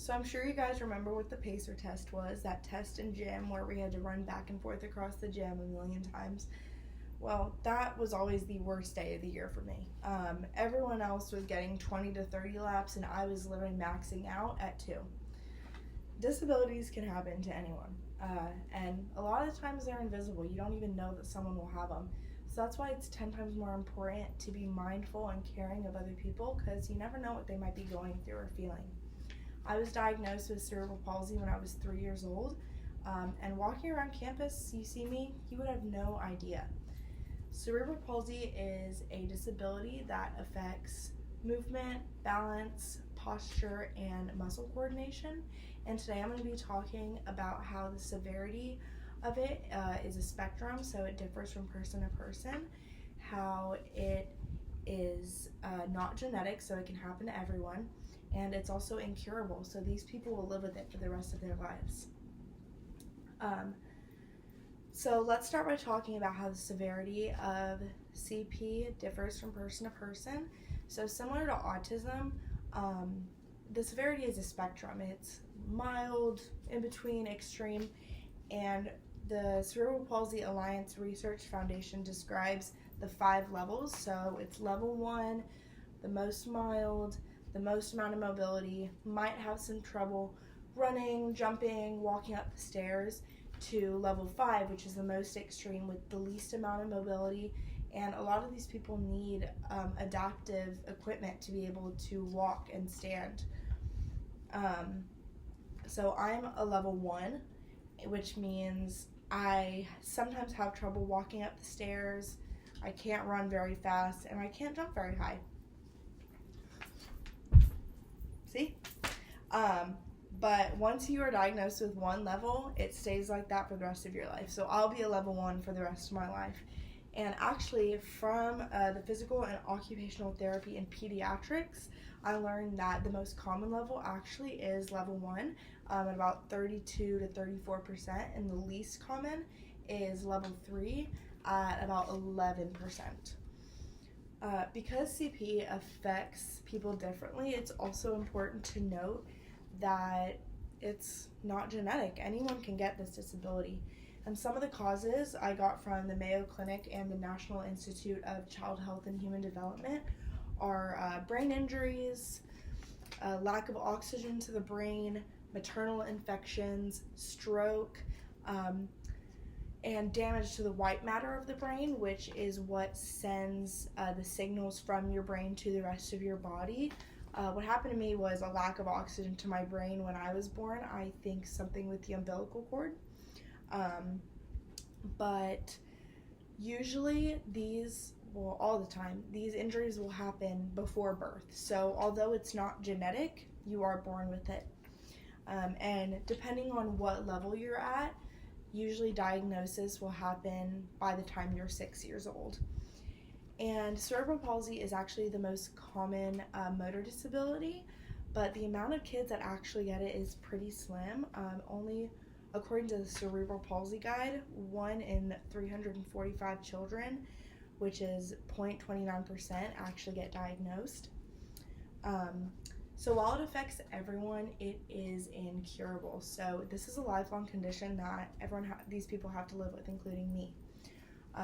So I'm sure you guys remember what the pacer test was, that test in gym where we had to run back and forth across the gym a million times. Well, that was always the worst day of the year for me. Everyone else was getting 20 to 30 laps, and I was literally maxing out at 2. Disabilities can happen to anyone, and a lot of the times they're invisible. You don't even know that someone will have them. So that's why it's 10 times more important to be mindful and caring of other people, because you never know what they might be going through or feeling. I was diagnosed with cerebral palsy when I was 3 years old, and walking around campus, you see me, you would have no idea. Cerebral palsy is a disability that affects movement, balance, posture, and muscle coordination. And today I'm going to be talking about how the severity of it is a spectrum, so it differs from person to person, how it is not genetic, so it can happen to everyone, and it's also incurable, so these people will live with it for the rest of their lives. So let's start by talking about how the severity of CP differs from person to person. So similar to autism, the severity is a spectrum. It's mild, in between, extreme, and the Cerebral Palsy Alliance Research Foundation describes the 5 levels. So it's level 1, the most mild, the most amount of mobility, might have some trouble running, jumping, walking up the stairs, to level 5, which is the most extreme with the least amount of mobility. And a lot of these people need adaptive equipment to be able to walk and stand. So I'm a level 1, which means I sometimes have trouble walking up the stairs, I can't run very fast, and I can't jump very high. See? But once you are diagnosed with one level, it stays like that for the rest of your life. So I'll be a level 1 for the rest of my life. And actually, from the physical and occupational therapy in pediatrics, I learned that the most common level actually is level 1, at about 32 to 34%, and the least common is level 3 at about 11%. Because CP affects people differently, it's also important to note that it's not genetic. Anyone can get this disability. And some of the causes I got from the Mayo Clinic and the National Institute of Child Health and Human Development are brain injuries, lack of oxygen to the brain, maternal infections, stroke, and damage to the white matter of the brain, which is what sends the signals from your brain to the rest of your body. What happened to me was a lack of oxygen to my brain when I was born. I think something with the umbilical cord. But usually all the time, these injuries will happen before birth. So although it's not genetic, you are born with it. And depending on what level you're at, usually diagnosis will happen by the time you're 6 years old. And cerebral palsy is actually the most common motor disability, but the amount of kids that actually get it is pretty slim. Only, according to the Cerebral Palsy Guide, 1 in 345 children, which is 0.29%, actually get diagnosed. So while it affects everyone, it is incurable. So this is a lifelong condition that these people have to live with, including me.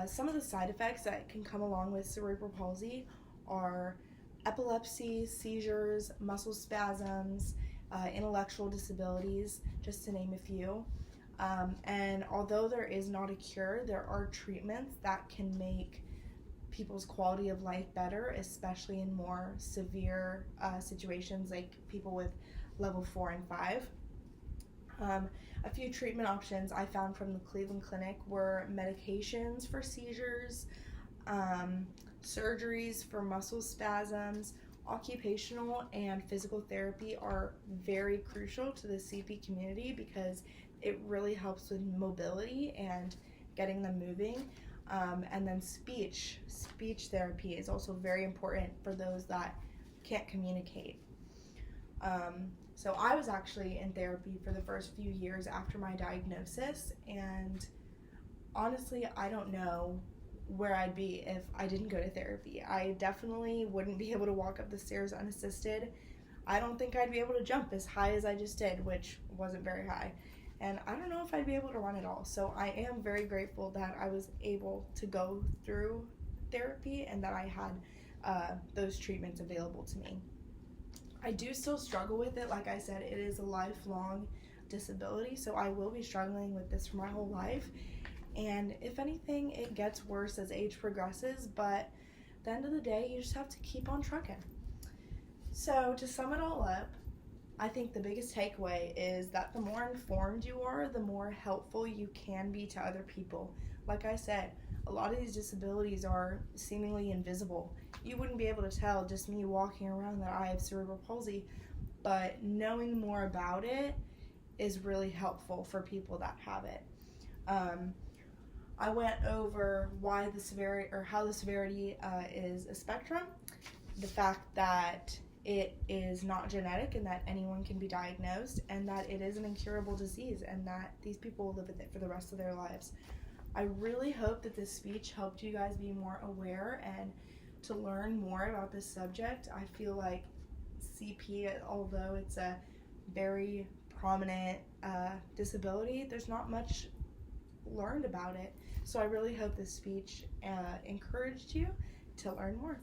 Some of the side effects that can come along with cerebral palsy are epilepsy, seizures, muscle spasms, intellectual disabilities, just to name a few. And although there is not a cure, there are treatments that can make people's quality of life better, especially in more severe situations like people with level 4 and 5. A few treatment options I found from the Cleveland Clinic were medications for seizures, surgeries for muscle spasms. Occupational and physical therapy are very crucial to the CP community because it really helps with mobility and getting them moving. And then speech therapy is also very important for those that can't communicate. So I was actually in therapy for the first few years after my diagnosis, and honestly, I don't know where I'd be if I didn't go to therapy. I definitely wouldn't be able to walk up the stairs unassisted. I don't think I'd be able to jump as high as I just did, which wasn't very high. And I don't know if I'd be able to run at all. So I am very grateful that I was able to go through therapy and that I had those treatments available to me. I do still struggle with it. Like I said, it is a lifelong disability, so I will be struggling with this for my whole life. And if anything, it gets worse as age progresses, but at the end of the day, you just have to keep on trucking. So to sum it all up, I think the biggest takeaway is that the more informed you are, the more helpful you can be to other people. Like I said, a lot of these disabilities are seemingly invisible. You wouldn't be able to tell just me walking around that I have cerebral palsy, but knowing more about it is really helpful for people that have it. I went over why the severity, or how the severity is a spectrum, the fact that it is not genetic and that anyone can be diagnosed, and that it is an incurable disease and that these people will live with it for the rest of their lives. I really hope that this speech helped you guys be more aware and to learn more about this subject. I feel like CP, although it's a very prominent disability, there's not much learned about it. So I really hope this speech encouraged you to learn more.